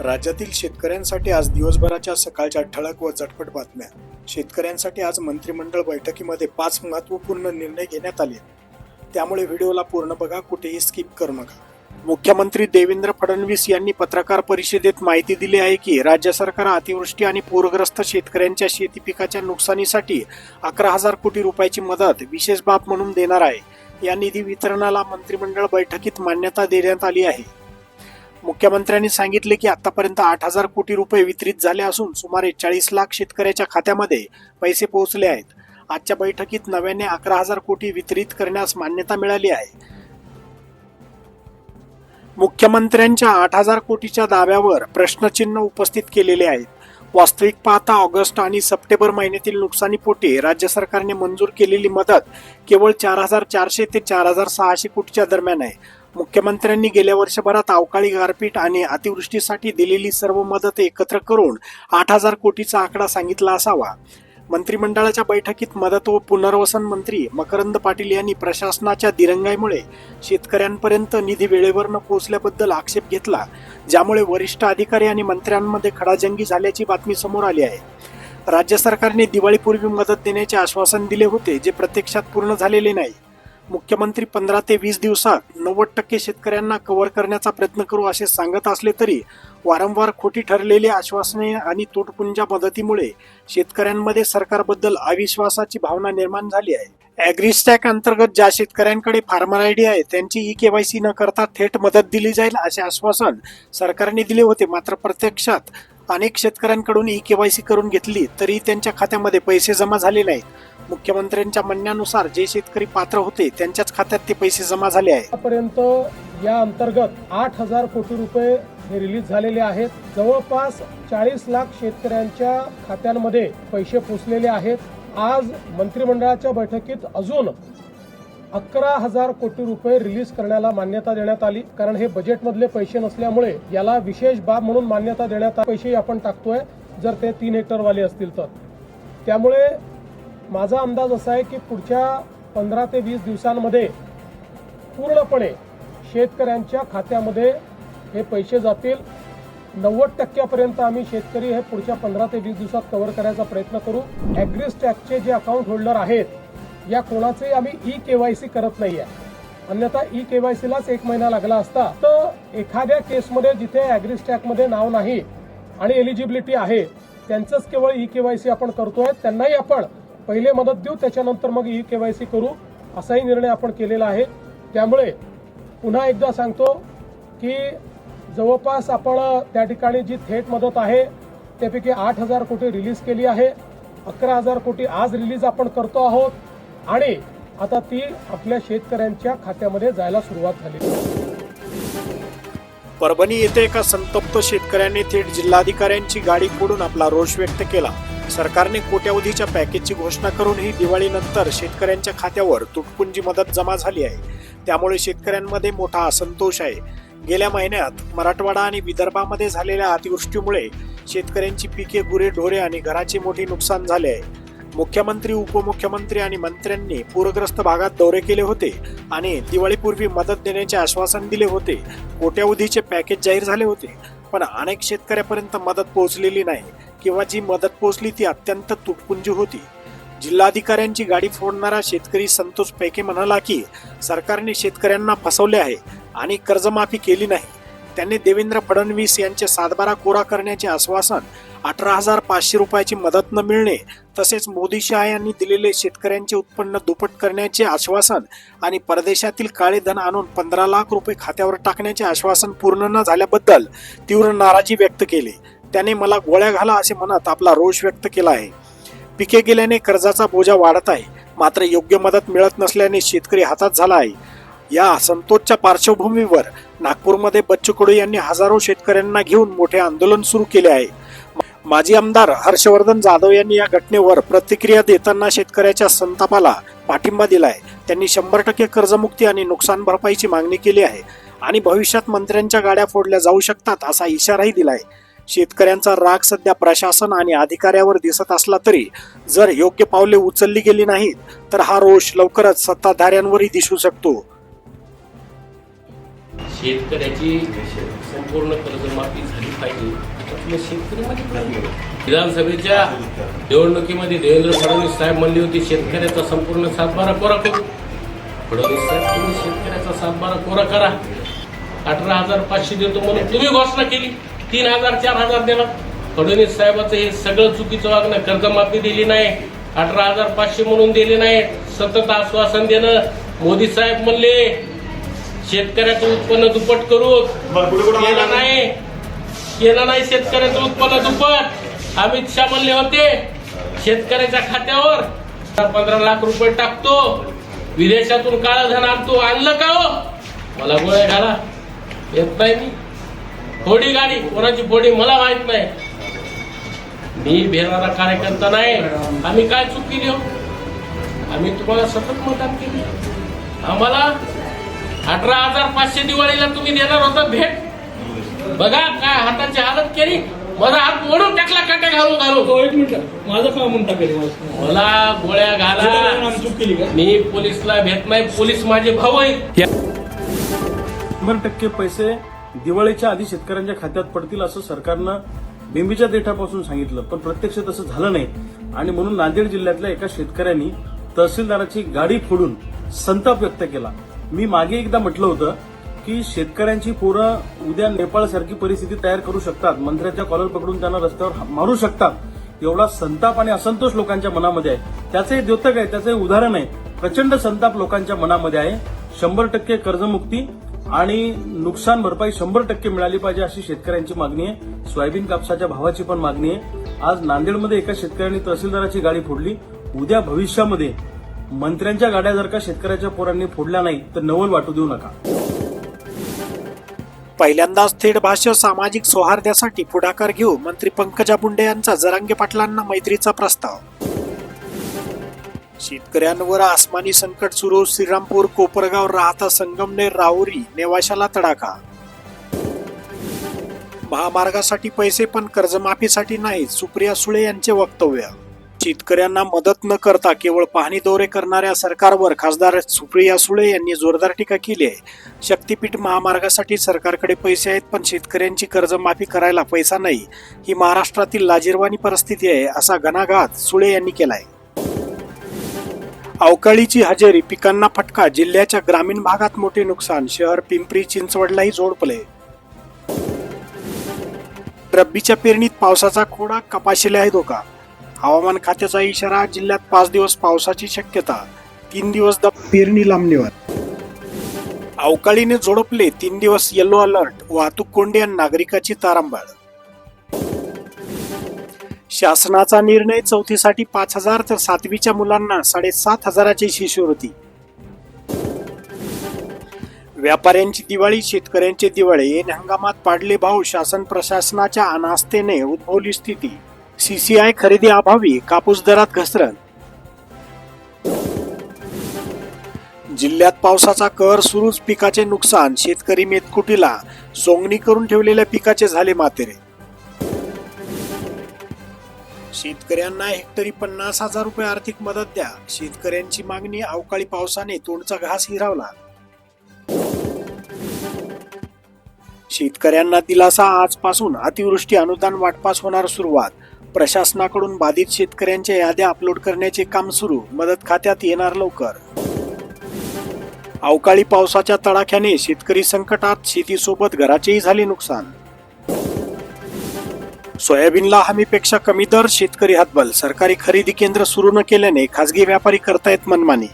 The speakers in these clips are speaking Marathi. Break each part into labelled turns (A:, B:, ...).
A: राज्यातील शेतकऱ्यांसाठी आज दिवसभराच्या सकाळच्या ठळक व झटपट बातम्या। शेतकऱ्यांसाठी आज मंत्रिमंडळ बैठकीमध्ये 5 महत्त्वपूर्ण निर्णय घेण्यात आले। त्यामुळे व्हिडिओला पूर्ण बघा, कुठेही स्किप करू नका। मुख्यमंत्री देवेंद्र फडणवीस यांनी पत्रकार परिषदेत माहिती दिली आहे की राज्य सरकार अतिवृष्टी आणि पूरग्रस्त शेतकऱ्यांच्या शेती पिकाच्या नुकसानीसाठी 11,000 कोटी रुपयाची मदत विशेष बाब म्हणून देणार आहे। या निधी वितरणाला मंत्रिमंडळ बैठकीत मान्यता देण्यात आली आहे। मुख्यमंत्र्यांनी सांगितले की आतापर्यंत 8,000 कोटी रुपये वितरित झाले असून सुमारे 40 लाख शेतकऱ्याच्या खात्यामध्ये पैसे पोहोचले आहेत। आजच्या बैठकीत नव्याने 11,000 कोटी वितरित करण्यास मान्यता मिळाली आहे। मुख्यमंत्र्यांच्या 8,000 कोटीच्या दाव्यावर प्रश्नचिन्ह उपस्थित केलेले आहेत। वास्तविक पाहता ऑगस्ट आणि सप्टेंबर महिन्यातील नुकसानीपोटी राज्य सरकारने मंजूर केलेली मदत केवळ 4,400 ते 4,600 कोटीच्या दरम्यान आहे। मुख्यमंत्र्यांनी गेल्या वर्षभरात अवकाळी गारपीट आणि अतिवृष्टीसाठी दिलेली सर्व मदत एकत्र करून 8,000 कोटीचा आकडा सांगितला असावा। मंत्रिमंडळाच्या बैठकीत मदत व पुनर्वसन मंत्री मकरंद पाटील यांनी प्रशासनाच्या दिरंगाईमुळे शेतकऱ्यांपर्यंत निधी वेळेवर न पोहोचल्याबद्दल आक्षेप घेतला, ज्यामुळे वरिष्ठ अधिकारी आणि मंत्र्यांमध्ये खडाजंगी झाल्याची बातमी समोर आली आहे। राज्य सरकारने दिवाळीपूर्वी मदत देण्याचे आश्वासन दिले होते, जे प्रत्यक्षात पूर्ण झालेले नाही। मुख्यमंत्री 15 ते 20 दिवसात 90% शेतकऱ्यांना कव्हर करण्याचा प्रयत्न करू असे सांगत असले तरी वारंवार खोटी ठरलेली आश्वासने आणि तुटपुंजा मदतीमुळे शेतकऱ्यांमध्ये सरकारबद्दल अविश्वासाची भावना निर्माण झाली आहे। ॲग्रीस्टॅक अंतर्गत ज्या शेतकऱ्यांकडे फार्मर आयडी आहे त्यांची ई-केवायसी न करता थेट मदत दिली जाईल असे आश्वासन सरकारने दिले होते, मात्र प्रत्यक्षात अनेक शेतकऱ्यांकडून ई-केवायसी करून घेतली तरी त्यांच्या खात्यामध्ये पैसे जमा झाले नाहीत। मुख्यमंत्र्यांच्या म्हणण्यानुसार जे शेतकरी पात्र होते त्यांच्याच खात्यात ते पैसे जमा झाले आहेत।
B: आतापर्यंत या अंतर्गत 8,000 कोटी रुपये हे रिलीज झालेले आहेत। जवळपास 40 लाख शेतकऱ्यांच्या खात्यांमध्ये पैसे पोचलेले आहेत। आज मंत्रिमंडळाच्या बैठकीत अजून 11,000 कोटी रुपये रिलीज करण्याला मान्यता देण्यात आली, कारण हे बजेटमधले पैसे नसल्यामुळे याला विशेष बाब म्हणून मान्यता देण्यात पैसे आपण टाकतोय, जर ते 3 हेक्टरवाले असतील तर। त्यामुळे माझा अंदाज असा आहे की पुढच्या 15 ते 20 दिवसांमध्ये पूर्णपणे शेतकऱ्यांच्या खात्यामध्ये हे पैसे जातील। 90% पर्यंत आम्ही शेतकरी हे पुढच्या 15 ते 20 दिवसात कव्हर करायचा प्रयत्न करू। ॲग्रीस्टॅकचे जे अकाउंट होल्डर आहेत या कोणाचे आम्ही ई-केवायसी करत नाहीये, अन्यथा ई-केवायसीलाच 1 महिना लागला असता। तर एखाद्या केसमध्ये जिथे ॲग्रीस्टॅकमध्ये नाव नाही आणि एलिजिबिलिटी आहे त्यांचंच केवळ ई-केवायसी आपण करतोय, त्यांनाही आपण पहिले मदत देऊ, त्याच्यानंतर मग ई-केवायसी करू असाही निर्णय आपण केलेला आहे। त्यामुळे पुन्हा एकदा सांगतो की जवळपास आपण त्या ठिकाणी जी थेट मदत आहे त्यापैकी 8,000 कोटी रिलीज केली आहे। 11,000 कोटी आज रिलीज आपण करतो आहोत आणि आता ती आपल्या शेतकऱ्यांच्या खात्यामध्ये जायला सुरुवात झाली।
A: परभणी येथे एका संतप्त शेतकऱ्याने थेट जिल्हाधिकाऱ्यांची गाडी फोडून आपला रोष व्यक्त केला। सरकारने कोट्यावधीच्या पॅकेजची घोषणा करूनही दिवाळीनंतर शेतकऱ्यांच्या खात्यावर तुटपुंजी मदत जमा झाली आहे, त्यामुळे शेतकऱ्यांमध्ये मोठा असंतोष आहे। गेल्या महिन्यात मराठवाडा आणि विदर्भामध्ये झालेल्या अतिवृष्टीमुळे शेतकऱ्यांची पिके, गुरे-ढोरे आणि घराचे मोठे नुकसान झाले आहे। मुख्यमंत्री, उपमुख्यमंत्री आणि मंत्र्यांनी पूरग्रस्त भागात दौरे केले होते आणि दिवाळीपूर्वी मदत देण्याचे आश्वासन दिले होते। कोट्यावधीचे पॅकेज जाहीर झाले होते, पण अनेक शेतकऱ्यापर्यंत मदत पोहोचलेली नाही किंवा जी मदत पोहोचली ती अत्यंत तुटपुंजी होती। जिल्हाधिकाऱ्यांची गाडी फोडणारा शेतकरी संतोष पैके म्हणाला की सरकारने शेतकऱ्यांना फसवले आहे आणि कर्जमाफी केली नाही। त्यांनी देवेंद्र फडणवीस यांचे 7/12 कोरा करण्याचे आश्वासन, 18,500 रुपयाची मदत न मिळणे, तसेच मोदी शहा यांनी दिलेले शेतकऱ्यांचे उत्पन्न दुप्पट करण्याचे आश्वासन आणि परदेशातील काळे धन आणून 15 लाख रुपये खात्यावर टाकण्याचे आश्वासन पूर्ण न झाल्याबद्दल तीव्र नाराजी व्यक्त केली। त्याने मला गोळ्या घाला असे म्हणत आपला रोष व्यक्त केला आहे। पिके गेल्याने कर्जाचा बोजा वाढत आहे, मात्र योग्य मदत मिळत नसल्याने शेतकरी हातात झाला आहे। या असंतोषच्या पार्श्वभूमीवर नागपूरमध्ये बच्चू कडू यांनी हजारो शेतकऱ्यांना घेऊन मोठे आंदोलन सुरू केले आहे। माजी आमदार हर्षवर्धन जाधव यांनी या घटनेवर प्रतिक्रिया देताना शेतकऱ्याच्या संतापाला पाठिंबा दिलाय। त्यांनी 100% कर्जमुक्ती आणि नुकसान भरपाईची मागणी केली आहे आणि भविष्यात मंत्र्यांच्या गाड्या फोडल्या जाऊ शकतात असा इशाराही दिलाय। शेतकऱ्यांचा राग सध्या प्रशासन आणि अधिकाऱ्यावर दिसत असला तरी जर योग्य पावले उचलली गेली नाहीत तर हा रोष लवकरच सत्ताधाऱ्यांवरही दिसू शकतो।
C: शेतकऱ्याची संपूर्ण कर्जमाफी झाली पाहिजे. आपले शेतकरी मध्ये विधानसभेच्या निवडणुकीमध्ये देवेंद्र फडणवीस साहेब म्हणले होते शेतकऱ्याचा संपूर्ण सातबारा कोरा करू. फडणवीस साहेब तुम्ही शेतकऱ्याचा सातबारा कोरा करा. 18,500 देतो म्हणून तुम्ही घोषणा केली, 3,000 4,000 देणार. फडणवीस साहेबाचं हे सगळं चुकीचं वागणं. कर्जमाफी दिली नाही, 18,500 म्हणून दिले नाही, सतत आश्वासन देणं. मोदी साहेब म्हणले शेतकऱ्याचं उत्पन्न दुप्पट करू, केलं नाही शेतकऱ्याचं उत्पन्न दुप्पट. अमित शहा म्हणले होते शेतकऱ्याच्या खात्यावर 15 लाख रुपये टाकतो, विदेशातून काळं धन आणतो. आणलं का हो? मला गोळ्या घाला येत नाही. मी फोडी गाडी कोणाची फोडी मला माहित नाही. मी भेटणारा कार्यकर्ता नाही. आम्ही काय चूक केली हो? आम्ही तुम्हाला सतत मतदान केले. आम्हाला 18,500 दिवाळीला तुम्ही देणार होता भेट. बघा काय हाताची हालत केली. माझा हात मोडून टाकला काट्या घालून.
D: एक मिनिट, माझं काय म्हणता केली
C: मला गोळ्या घाला. मी पोलिसला भेट नाही. पोलीस माझे भाऊ आहेत.
D: 100% पैसे दिवाळीच्या आधी शेतकऱ्यांच्या खात्यात पडतील असं सरकारनं बिंबीच्या देठापासून सांगितलं, पण प्रत्यक्ष तसं झालं नाही. आणि म्हणून नांदेड जिल्ह्यातल्या एका शेतकऱ्यांनी तहसीलदाराची गाडी फोडून संताप व्यक्त केला. मी मागे एकदा म्हटलं होतं की शेतकऱ्यांची पोरं उद्या नेपाळसारखी परिस्थिती तयार करू शकतात, मंत्र्याच्या कॉलर पकडून त्यांना रस्त्यावर मारू शकतात. एवढा संताप आणि असंतोष लोकांच्या मनामध्ये आहे. त्याचं हे द्योतक आहे, त्याचं हे उदाहरण आहे. प्रचंड संताप लोकांच्या मनामध्ये आहे. 100% कर्जमुक्ती आणि नुकसान भरपाई 100% मिळाली पाहिजे अशी शेतकऱ्यांची मागणी आहे. सोयाबीन कापसाच्या भावाची पण मागणी आहे. आज नांदेडमध्ये एका शेतकऱ्यांनी तहसीलदाराची गाडी फोडली. उद्या भविष्यामध्ये मंत्र्यांच्या गाड्या जर का शेतकऱ्याच्या पोरांनी फोडल्या नाही तर नवल वाटू देऊ नका.
A: पहिल्यांदाच थेट भाष्य सामाजिक सौहार्दासाठी पुढाकार घेऊ मंत्री पंकजा मुंडे यांचा जरांगे पाटलांना मैत्रीचा प्रस्ताव. शेतकऱ्यांवर आसमानी संकट सुरू. श्रीरामपूर, कोपरगाव, राहता, संगमनेर, राहुरी, नेवाशाला तडाखा. महामार्गासाठी पैसे पण कर्जमाफीसाठी नाही, सुप्रिया सुळे यांचे वक्तव्य. शेतकऱ्यांना मदत न करता केवळ पाहणी दौरे करणाऱ्या सरकारवर खासदार सुप्रिया सुळे यांनी जोरदार टीका केली आहे. शक्तीपीठ महामार्गासाठी सरकारकडे पैसे आहेत पण शेतकऱ्यांची कर्जमाफी करायला पैसा नाही, ही महाराष्ट्रातील लाजिरवाणी परिस्थिती आहे, असा घणाघात सुळे यांनी केलाय. अवकाळीची हजेरी, पिकांना फटका. जिल्ह्याच्या ग्रामीण भागात मोठे नुकसान. शहर पिंपरी चिंचवडलाही झोडपले. रब्बीच्या पेरणीत पावसाचा खोडा, कपाशीला आहे धोका. हवामान खात्याचा इशारा. जिल्ह्यात 5 दिवस पावसाची शक्यता. 3 दिवस पेरणी लांबणीवर. अवकाळीने झोडपले. 3 दिवस येलो अलर्ट. वाहतूक कोंडी आणि नागरिकाची तारांबळ. शासनाचा निर्णय. 4थीसाठी 5,000 तर 7वीच्या मुलांना 7,500ची शिष्यवृत्ती. व्यापाऱ्यांची दिवाळी, शेतकऱ्यांचे दिवाळे. ऐन हंगामात पाडले भाव. शासन प्रशासनाच्या अनास्थेने उद्भवली स्थिती. सीसीआय खरेदी अभावी कापूस दरात घसरण. जिल्ह्यात पावसाचा कहर सुरूच. पिकाचे नुकसान. शेतकरी मेतकुटीला. सोंगणी करून ठेवलेल्या पिकाचे झाले मातेरे. शेतकऱ्यांना हेक्टरी 50,000 रुपये आर्थिक मदत द्या. शेतकऱ्यांची मागणी. अवकाळी पावसाने तोंडचा घास हिरावला. शेतकऱ्यांना दिलासा. आजपासून अतिवृष्टी अनुदान वाटपास होणार सुरुवात. प्रशासनाकडून बाधित शेतकऱ्यांच्या याद्या अपलोड करण्याचे काम सुरू. मदत खात्यात येणार लवकर. अवकाळी पावसाच्या तडाख्याने शेतकरी संकटात. शेतीसोबत घराचेही झाले नुकसान. सोयाबीनला हमीपेक्षा कमी दर. शेतकरी हतबल. सरकारी खरेदी केंद्र सुरू न केल्याने खासगी व्यापारी करतायत मनमानी.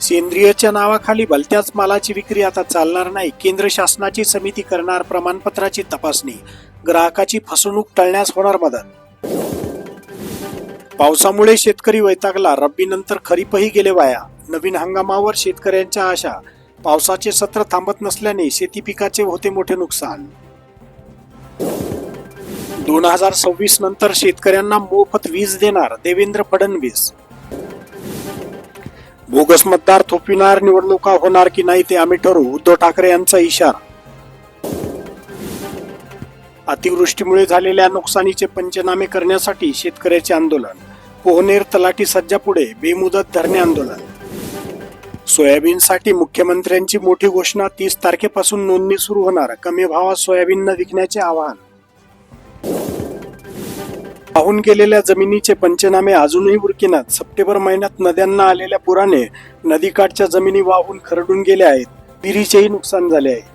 A: सेंद्रियच्या नावाखाली भलत्याच मालाची विक्री आता चालणार नाही. केंद्र शासनाची समिती करणार प्रमाणपत्राची तपासणी. ग्राहकाची फसवणूक टळण्यास होणार मदत. पावसामुळे शेतकरी वैतागला. रब्बीनंतर खरीपही गेले वाया. नवीन हंगामावर शेतकऱ्यांच्या आशा. पावसाचे सत्र थांबत नसल्याने शेती पिकाचे होते मोठे नुकसान. 2026 नंतर शेतकऱ्यांना मोफत वीज देणार देवेंद्र फडणवीस. बोगस मतदार थोपविणार. निवडणुका होणार की नाही ते आम्ही ठरवू. उद्धव ठाकरे यांचा इशारा. अतिवृष्टीमुळे झालेल्या नुकसानीचे पंचनामे करण्यासाठी शेतकऱ्याचे आंदोलन. पोहनेर तलाठी सज्जापुढे बेमुदत धरणे आंदोलन. सोयाबीनसाठी मुख्यमंत्र्यांची मोठी घोषणा, 30 तारखेपासून नोंदणी सुरू होणार, कमी भावात सोयाबीन न विकण्याचे आवाहन. वाहून गेलेल्या जमिनीचे पंचनामे अजूनही उरकिनात. सप्टेंबर महिन्यात नद्यांना आलेल्या पुराने नदीकाठच्या जमिनी वाहून खरडून गेल्या आहेत. विहिरीचेही नुकसान झाले आहे.